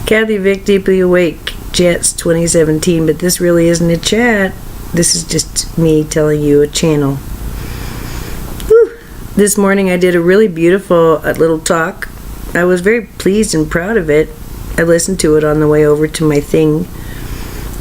Kathy Vik, Deeply Awake, Jets 2017, but this really isn't a chat. This is just me telling you a channel. Whew. This morning I did a really beautiful little talk. I was very pleased and proud of it. I listened to it on the way over to my thing.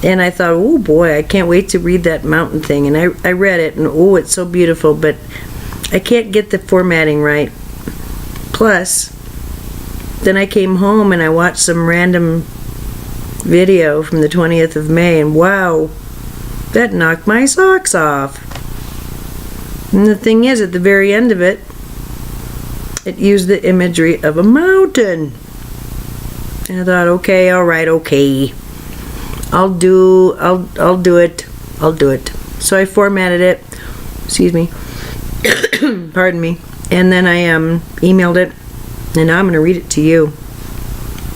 And I thought, oh boy, I can't wait to read that mountain thing. And I read it, and oh, it's so beautiful, but I can't get the formatting right. Plus, then I came home and I watched some random video from the 20th of May, and wow, that knocked my socks off. And the thing is, at the very end of it, it used the imagery of a mountain. And I thought, okay, all right, okay. I'll do it. So I formatted it. Excuse me. Pardon me. And then I emailed it, and now I'm going to read it to you.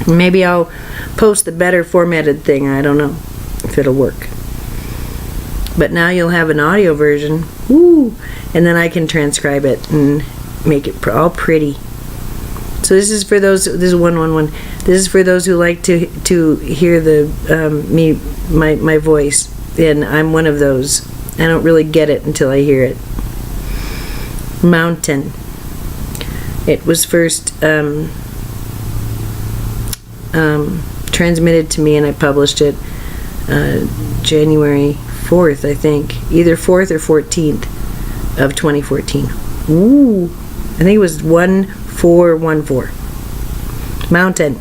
Maybe I'll post the better formatted thing. I don't know if it'll work. But now you'll have an audio version. Woo! And then I can transcribe it and make it all pretty. So this is for those. This is 111. This is for those who like to hear my voice, and I'm one of those. I don't really get it until I hear it. Mountain. It was first transmitted to me, and I published it January 4th, I think, either 4th or 14th of 2014. Ooh, I think it was 1414. Mountain.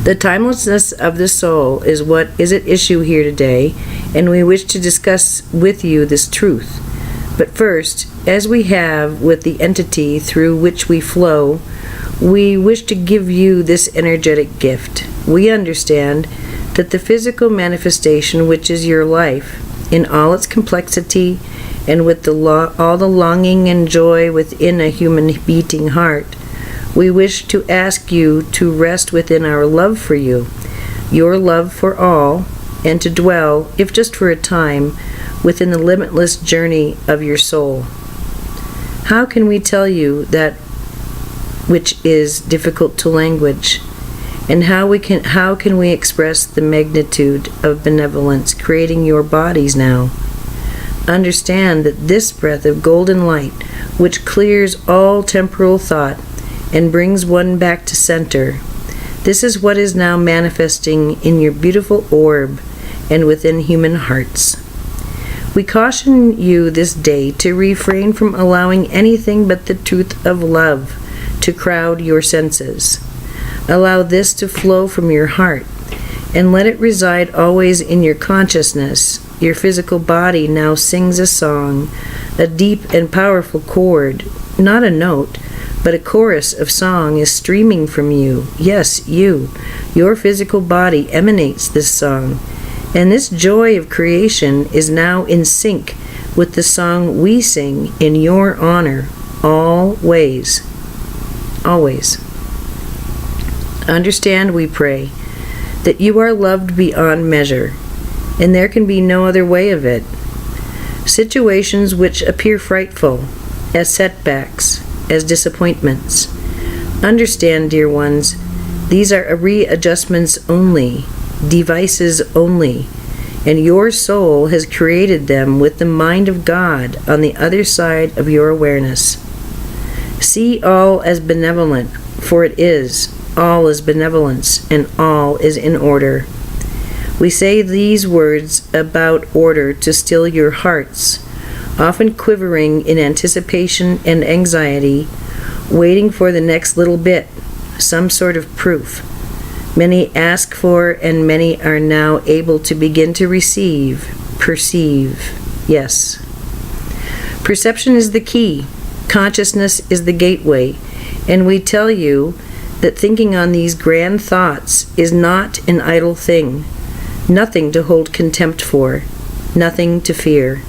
The timelessness of the soul is what is at issue here today, and we wish to discuss with you this truth. But first, as we have with the entity through which we flow, we wish to give you this energetic gift. We understand that the physical manifestation, which is your life, in all its complexity and with all the longing and joy within a human beating heart, we wish to ask you to rest within our love for you, your love for all, and to dwell, if just for a time, within the limitless journey of your soul. How can we tell you that which is difficult to language? And how can we express the magnitude of benevolence creating your bodies now? Understand that this breath of golden light, which clears all temporal thought and brings one back to center, this is what is now manifesting in your beautiful orb and within human hearts. We caution you this day to refrain from allowing anything but the truth of love to crowd your senses. Allow this to flow from your heart, and let it reside always in your consciousness. Your physical body now sings a song, a deep and powerful chord, not a note, but a chorus of song is streaming from you. Yes, you. Your physical body emanates this song, and this joy of creation is now in sync with the song we sing in your honor, always. Always. Understand, we pray, that you are loved beyond measure, and there can be no other way of it. Situations which appear frightful, as setbacks, as disappointments. Understand, dear ones, these are readjustments only, devices only, and your soul has created them with the mind of God on the other side of your awareness. See all as benevolent, for it is. All is benevolence, and all is in order. We say these words about order to still your hearts, often quivering in anticipation and anxiety, waiting for the next little bit, some sort of proof. Many ask for, and many are now able to begin to perceive. Yes. Perception is the key. Consciousness is the gateway, and we tell you that thinking on these grand thoughts is not an idle thing, nothing to hold contempt for, nothing to fear.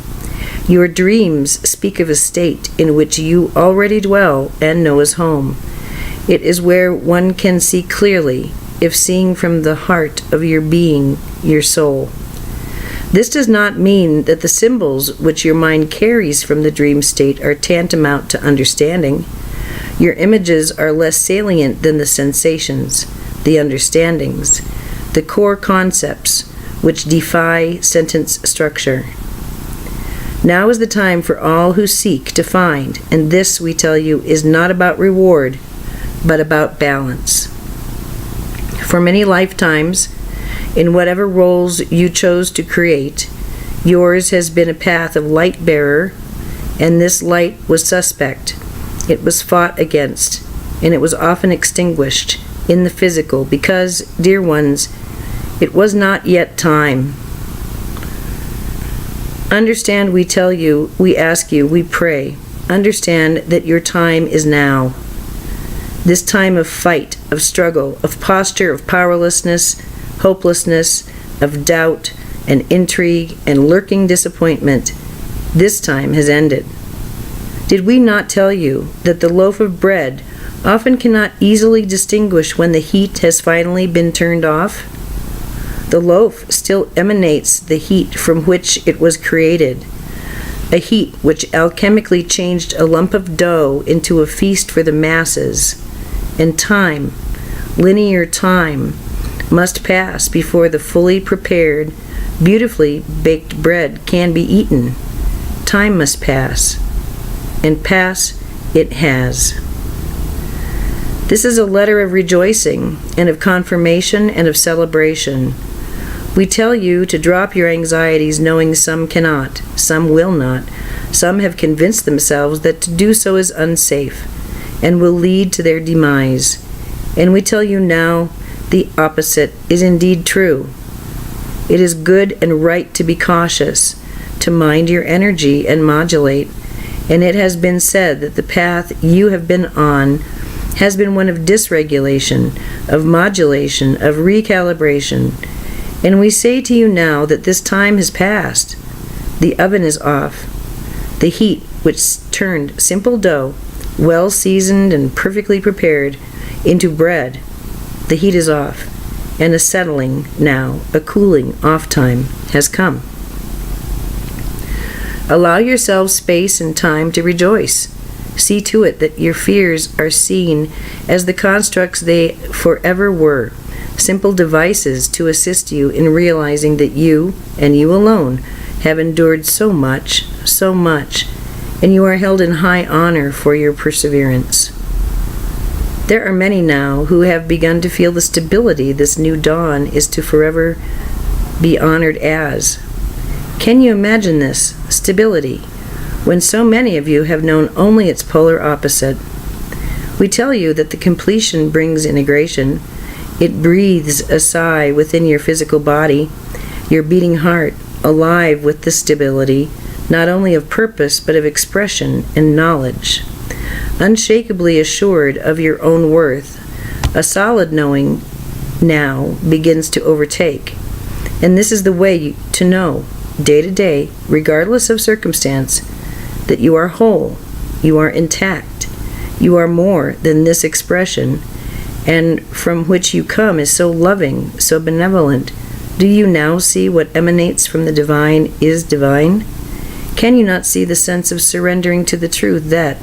Your dreams speak of a state in which you already dwell and know as home. It is where one can see clearly, if seeing from the heart of your being, your soul. This does not mean that the symbols which your mind carries from the dream state are tantamount to understanding. Your images are less salient than the sensations, the understandings, the core concepts which defy sentence structure. Now is the time for all who seek to find, and this, we tell you, is not about reward, but about balance. For many lifetimes, in whatever roles you chose to create, yours has been a path of light bearer, and this light was suspect. It was fought against, and it was often extinguished in the physical because, dear ones, it was not yet time. Understand, we tell you, we ask you, we pray. Understand that your time is now. This time of fight, of struggle, of posture, of powerlessness, hopelessness, of doubt and intrigue and lurking disappointment, this time has ended. Did we not tell you that the loaf of bread often cannot easily distinguish when the heat has finally been turned off? The loaf still emanates the heat from which it was created, a heat which alchemically changed a lump of dough into a feast for the masses. And time, linear time, must pass before the fully prepared, beautifully baked bread can be eaten. Time must pass, and pass it has. This is a letter of rejoicing, and of confirmation, and of celebration. We tell you to drop your anxieties, knowing some cannot, some will not. Some have convinced themselves that to do so is unsafe, and will lead to their demise. And we tell you now, the opposite is indeed true. It is good and right to be cautious, to mind your energy and modulate, and it has been said that the path you have been on has been one of dysregulation, of modulation, of recalibration. And we say to you now that this time has passed. The oven is off. The heat which turned simple dough, well seasoned and perfectly prepared, into bread, the heat is off, and a settling now, a cooling off time has come. Allow yourselves space and time to rejoice. See to it that your fears are seen as the constructs they forever were, simple devices to assist you in realizing that you, and you alone, have endured so much, and you are held in high honor for your perseverance. There are many now who have begun to feel the stability this new dawn is to forever be honored as. Can you imagine this, stability, when so many of you have known only its polar opposite? We tell you that the completion brings integration. It breathes a sigh within your physical body, your beating heart, alive with this stability, not only of purpose but of expression and knowledge. Unshakably assured of your own worth, a solid knowing now begins to overtake. And this is the way to know, day to day, regardless of circumstance, that you are whole, you are intact, you are more than this expression, and from which you come is so loving, so benevolent. Do you now see what emanates from the divine is divine? Can you not see the sense of surrendering to the truth that,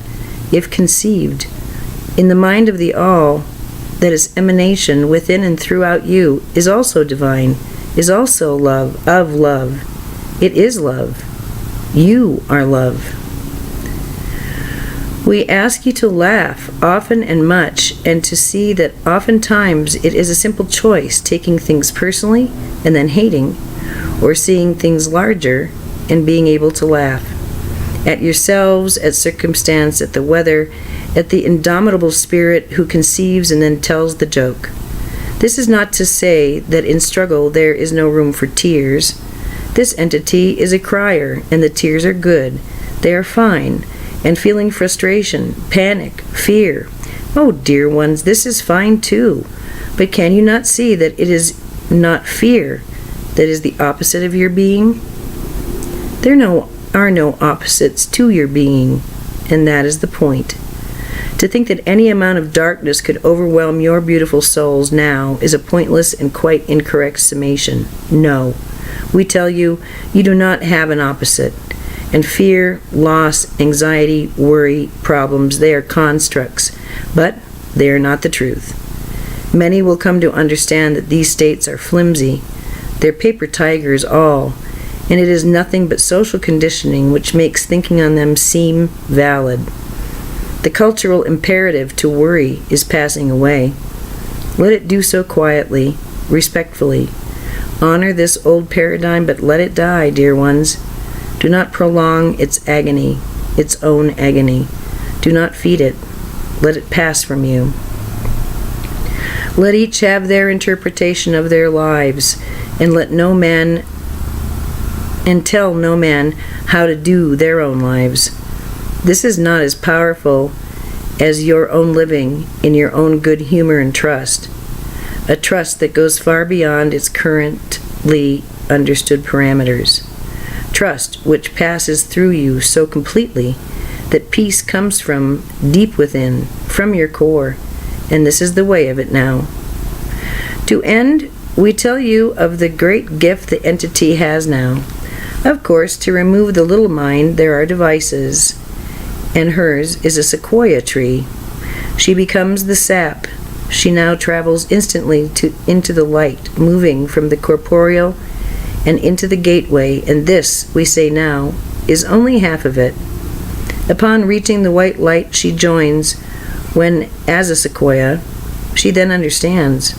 if conceived, in the mind of the all, that is emanation within and throughout you, is also divine, is also love, of love. It is love. You are love. We ask you to laugh often and much, and to see that oftentimes it is a simple choice, taking things personally and then hating, or seeing things larger and being able to laugh. At yourselves, at circumstance, at the weather, at the indomitable spirit who conceives and then tells the joke. This is not to say that in struggle there is no room for tears. This entity is a crier, and the tears are good. They are fine. And feeling frustration, panic, fear. Oh, dear ones, this is fine too. But can you not see that it is not fear that is the opposite of your being? There are no opposites to your being, and that is the point. To think that any amount of darkness could overwhelm your beautiful souls now is a pointless and quite incorrect summation. No. We tell you, you do not have an opposite. And fear, loss, anxiety, worry, problems, they are constructs, but they are not the truth. Many will come to understand that these states are flimsy. They're paper tigers all, and it is nothing but social conditioning which makes thinking on them seem valid. The cultural imperative to worry is passing away. Let it do so quietly, respectfully. Honor this old paradigm, but let it die, dear ones. Do not prolong its agony, its own agony. Do not feed it. Let it pass from you. Let each have their interpretation of their lives, and let no man and tell no man how to do their own lives. This is not as powerful as your own living in your own good humor and trust, a trust that goes far beyond its currently understood parameters. Trust which passes through you so completely that peace comes from deep within, from your core, and this is the way of it now. To end, we tell you of the great gift the entity has now. Of course, to remove the little mind, there are devices, and hers is a sequoia tree. She becomes the sap. She now travels instantly into the light, moving from the corporeal and into the gateway, and this, we say now, is only half of it. Upon reaching the white light she joins, when, as a sequoia, she then understands,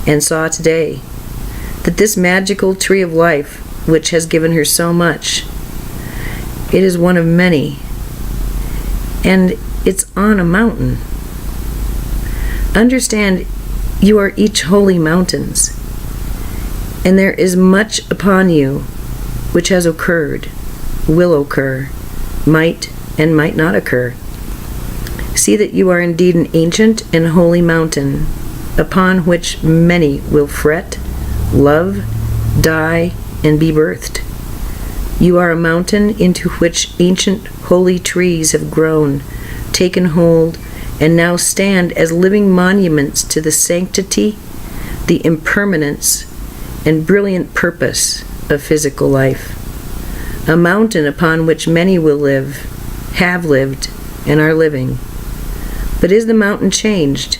and saw today, that this magical tree of life, which has given her so much, it is one of many, and it's on a mountain. Understand, you are each holy mountains, and there is much upon you which has occurred, will occur, might and might not occur. See that you are indeed an ancient and holy mountain, upon which many will fret, love, die, and be birthed. You are a mountain into which ancient holy trees have grown, taken hold, and now stand as living monuments to the sanctity, the impermanence, and brilliant purpose of physical life. A mountain upon which many will live, have lived, and are living. But is the mountain changed?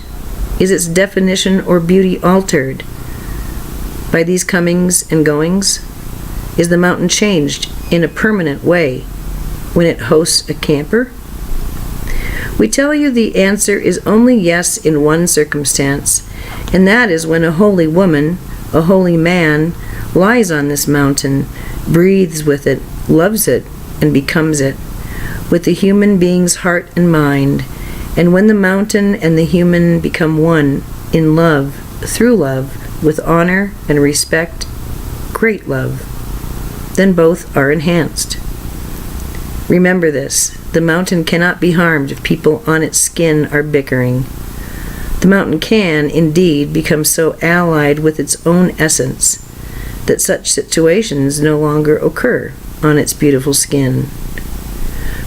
Is its definition or beauty altered by these comings and goings? Is the mountain changed in a permanent way when it hosts a camper? We tell you the answer is only yes in one circumstance, and that is when a holy woman, a holy man, lies on this mountain, breathes with it, loves it, and becomes it, with the human being's heart and mind, and when the mountain and the human become one in love, through love, with honor and respect, great love, then both are enhanced. Remember this, the mountain cannot be harmed if people on its skin are bickering. The mountain can, indeed, become so allied with its own essence that such situations no longer occur on its beautiful skin.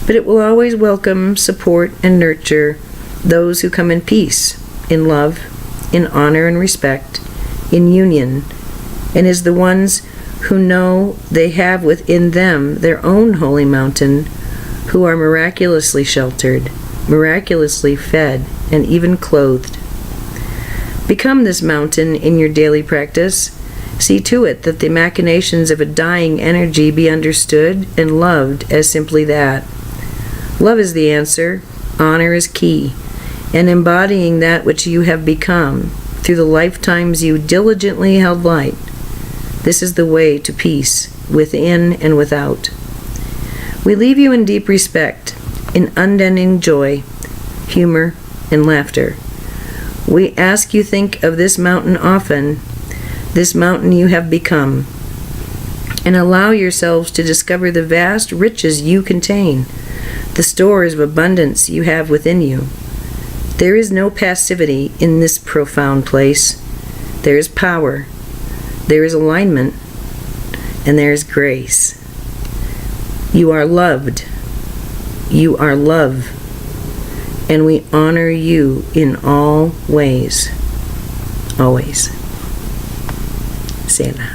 But it will always welcome, support, and nurture those who come in peace, in love, in honor and respect, in union, and is the ones who know they have within them their own holy mountain, who are miraculously sheltered, miraculously fed, and even clothed. Become this mountain in your daily practice. See to it that the machinations of a dying energy be understood and loved as simply that. Love is the answer, honor is key, and embodying that which you have become through the lifetimes you diligently held light. This is the way to peace, within and without. We leave you in deep respect, in unending joy, humor, and laughter. We ask you think of this mountain often, this mountain you have become, and allow yourselves to discover the vast riches you contain, the stores of abundance you have within you. There is no passivity in this profound place. There is power, there is alignment, and there is grace. You are loved. You are love. And we honor you in all ways. Always. Sela.